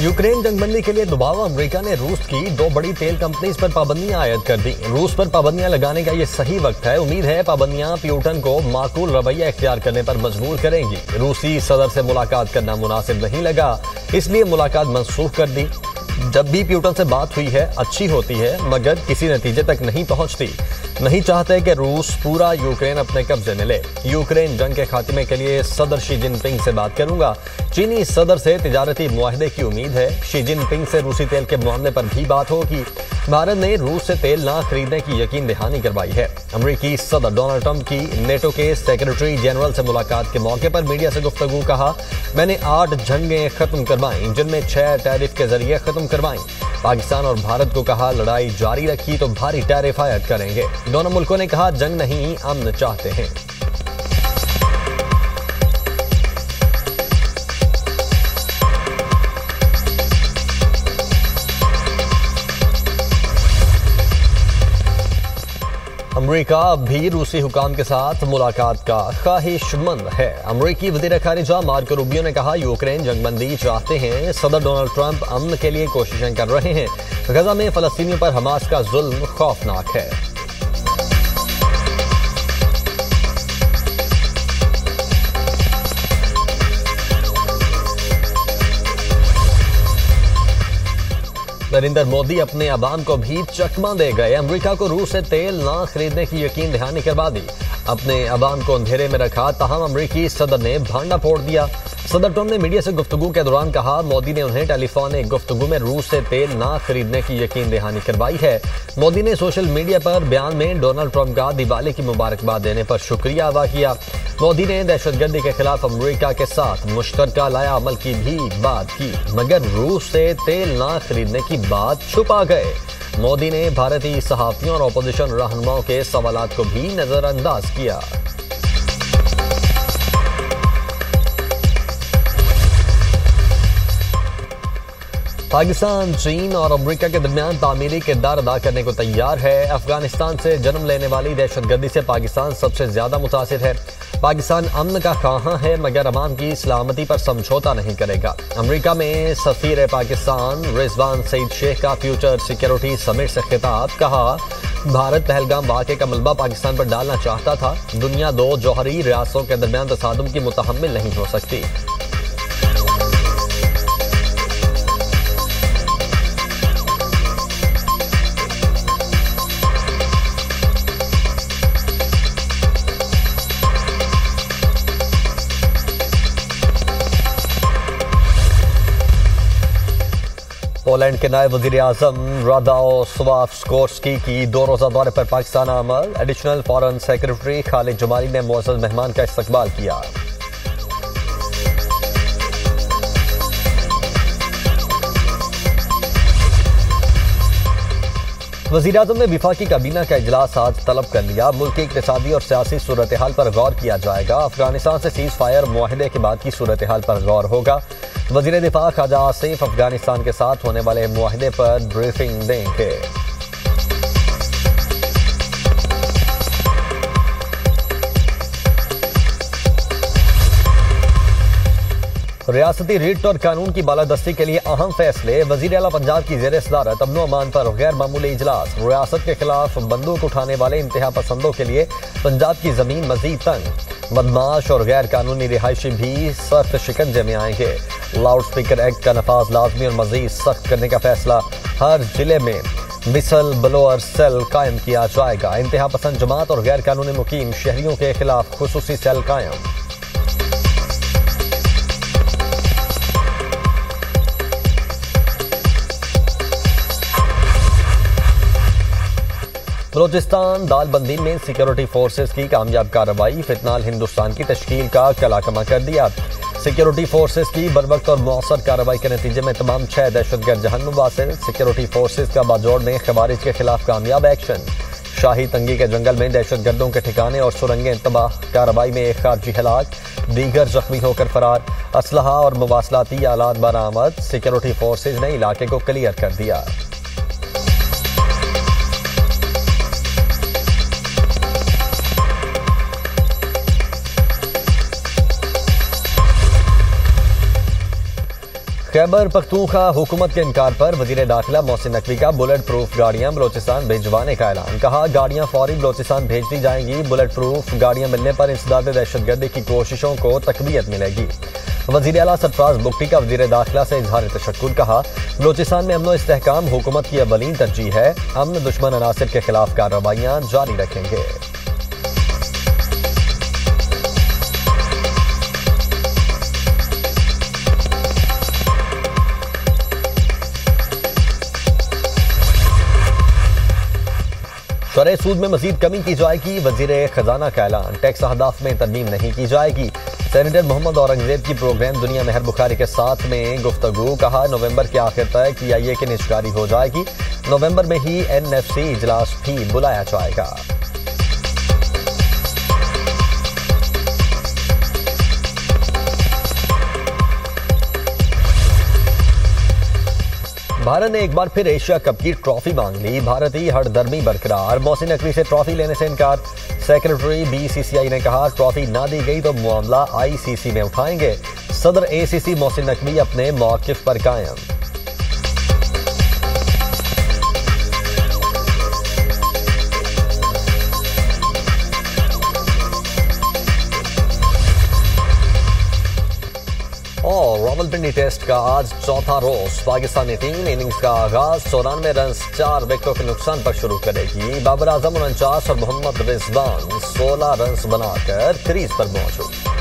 Ukraine जंगबंदी के लिए दबाव। अमेरिका ने रूस की 2 बड़ी तेल कंपनीज पर पाबंदियां आयद कर दी। रूस पर पाबंदियां लगाने का ये सही वक्त है। उम्मीद है पाबंदियां प्यूटन को माकूल रवैया इख्तियार करने पर मजबूर करेंगी। रूसी सदर से मुलाकात करना मुनासिब नहीं लगा, इसलिए मुलाकात मनसूख कर दी। जब भी प्यूटन से बात हुई है अच्छी होती है, मगर किसी नतीजे तक नहीं पहुंचती। नहीं चाहते कि रूस पूरा यूक्रेन अपने कब्जे में ले। यूक्रेन जंग के खात्मे के लिए सदर शी जिनपिंग से बात करूंगा। चीनी सदर से तिजारती मुआहदे की उम्मीद है। शी जिनपिंग से रूसी तेल के मामले पर भी बात होगी। भारत ने रूस से तेल न खरीदने की यकीन दहानी करवाई है। अमेरिकी सदर डोनाल्ड ट्रंप की नेटो के सेक्रेटरी जनरल से मुलाकात के मौके पर मीडिया से गुफ्तगू। कहा, मैंने 8 जंगें खत्म करवाई, जिनमें 6 टैरिफ के जरिए खत्म करवाई। पाकिस्तान और भारत को कहा, लड़ाई जारी रखी तो भारी टैरिफ आयद करेंगे। दोनों मुल्कों ने कहा, जंग नहीं अमन चाहते हैं। अमेरिका अब भी रूसी हुकाम के साथ मुलाकात का ख्वाहिशमंद है। अमेरिकी वज़ीर ख़ारिजा मार्को रूबियो ने कहा, यूक्रेन जंगबंदी चाहते हैं। सदर डोनाल्ड ट्रंप अमन के लिए कोशिशें कर रहे हैं। गजा में फ़लस्तीनियों पर हमास का जुल्म खौफनाक है। नरेंद्र मोदी अपने अवाम को भी चकमा दे गए। अमेरिका को रूस से तेल न खरीदने की यकीन दहानी करवा दी। अपने अवाम को अंधेरे में रखा, ताहम अमेरिकी सदर ने भांडा फोड़ दिया। सदर ट्रंप ने मीडिया से गुफ्तगू के दौरान कहा, मोदी ने उन्हें टेलीफोनिक गुफ्तगू में रूस से तेल न खरीदने की यकीन दहानी करवाई है। मोदी ने सोशल मीडिया पर बयान में डोनाल्ड ट्रंप का दिवाली की मुबारकबाद देने पर शुक्रिया अदा किया। मोदी ने दहशतगर्दी के खिलाफ अमेरिका के साथ मुश्तरका लाया अमल की भी बात की, मगर रूस से तेल न खरीदने की बात छुपा गए। मोदी ने भारतीय सहाफियों और अपोजिशन रहनुमाओं के सवालात को भी नजरअंदाज किया। पाकिस्तान, चीन और अमेरिका के दरमियान तामीरी किरदार अदा करने को तैयार है। अफगानिस्तान से जन्म लेने वाली दहशतगर्दी से पाकिस्तान सबसे ज्यादा मुतासिर है। पाकिस्तान अमन का ख्वाहां है, मगर अवाम की सलामती पर समझौता नहीं करेगा। अमेरिका में सफीर पाकिस्तान रिजवान सईद शेख का फ्यूचर सिक्योरिटी समिट से खिताब। कहा, भारत पहलगाम वाक़े का मलबा पाकिस्तान पर डालना चाहता था। दुनिया 2 जौहरी रियासतों के दरमियान तसादुम की मुतहम्मिल नहीं हो सकती। पोलैंड के नायब वज़ीर आज़म रादाओस्वावस्कोर्स्की की 2 रोज़ा दौरे पर पाकिस्तान आमद। Additional foreign secretary Khalid Jamali ने मुअज़्ज़ज़ मेहमान का इस्तकबाल किया। वज़ीर आज़म ने विफाकी काबीना का इजलास आज तलब कर लिया। मुल्क की इक़्तिसादी और सियासी सूरत हाल पर गौर किया जाएगा। अफगानिस्तान से सीज़ फायर मुआहदे के बाद की सूरत हाल पर गौर होगा। वज़ीर दिफा ख्वाजा आसिफ अफगानिस्तान के साथ होने वाले मुआहदे पर ब्रीफिंग देंगे। रियासती रिट और कानून की बालादस्ती के लिए अहम फैसले। वज़ीर आला पंजाब की ज़ेर सदारत अमन अमान पर गैर मामूली इजलास। रियासत के खिलाफ बंदूक उठाने वाले इंतहा पसंदों के लिए पंजाब की जमीन मजीद तंग। बदमाश और गैर कानूनी रिहायशी भी सख्त शिकंजे में आएंगे। लाउड स्पीकर एक्ट का नफाज लाजमी और मजीद सख्त करने का फैसला। हर जिले में विसल ब्लोअर सेल कायम किया जाएगा। इंतहा पसंद जमात और गैर कानूनी मुकीम शहरियों के खिलाफ खुसूसी सेल कायम। बलोचिस्तान दालबंदी में सिक्योरिटी फोर्सेस की कामयाब कार्रवाई। फितनाल हिंदुस्तान की तश्कील का कलाकमा कर दिया। सिक्योरिटी फोर्सेस की बरवक्त और मौसर कार्रवाई के नतीजे में तमाम 6 दहशतगर्द जहन्नुम वासिल। सिक्योरिटी फोर्सेस का बाजोड़ में खवारिज के खिलाफ कामयाब एक्शन। शाही तंगी के जंगल में दहशतगर्दों के ठिकाने और सुरंगें तबाह। कार्रवाई में 1 खारजी हलाक, दीगर जख्मी होकर फरार। असलहा और मवासलाती आलात बरामद। सिक्योरिटी फोर्सेज ने इलाके को क्लियर कर दिया। खैबर पख्तूनख्वा हुकूमत के इनकार पर वजीर दाखिला मोहसिन नकवी का बुलेट प्रूफ गाड़ियां बलोचिस्तान भिजवाने का ऐलान। कहा, गाड़ियां फौरी बलोचिस्तान भेज दी जाएंगी। बुलेट प्रूफ गाड़ियां मिलने पर इंसदाद दहशतगर्दी की कोशिशों को तकवीयत मिलेगी। वजीर आला सरफराज बुगटी का वजीर दाखिला से इजहार तशक्कुर। कहा, बलोचिस्तान में अमन इस्तेहकाम हुकूमत की अव्वलीन तरजीह है। अमन दुश्मन अनासिर के खिलाफ कार्रवाइयां जारी रखेंगे। शरह सूद में मजीद कमी की जाएगी। वजीर खजाना का ऐलान। टैक्स अहदाफ में तरमीम नहीं की जाएगी। सेनेटर मोहम्मद औरंगजेब की प्रोग्राम दुनिया मेहर बुखारी के साथ में गुफ्तगू। कहा, नवंबर के आखिर तक PIA की निष्कारी हो जाएगी। नवंबर में ही NFC इजलास भी बुलाया जाएगा। भारत ने एक बार फिर एशिया कप की ट्रॉफी मांग ली। भारतीय हठधर्मी बरकरार। मोहसिन नकवी से ट्रॉफी लेने से इनकार। सेक्रेटरी BCCI ने कहा, ट्रॉफी ना दी गई तो मामला ICC में उठाएंगे। सदर ACC मोहसिन नकवी अपने मौकिफ पर कायम। और रावलपिंडी टेस्ट का आज चौथा रोज। पाकिस्तानी टीम इनिंग्स का आगाज 94 रन 4 विकेटों के नुकसान पर शुरू करेगी। बाबर आजम 49 और मोहम्मद रिजवान 16 रन बनाकर क्रीज पर मौजूद।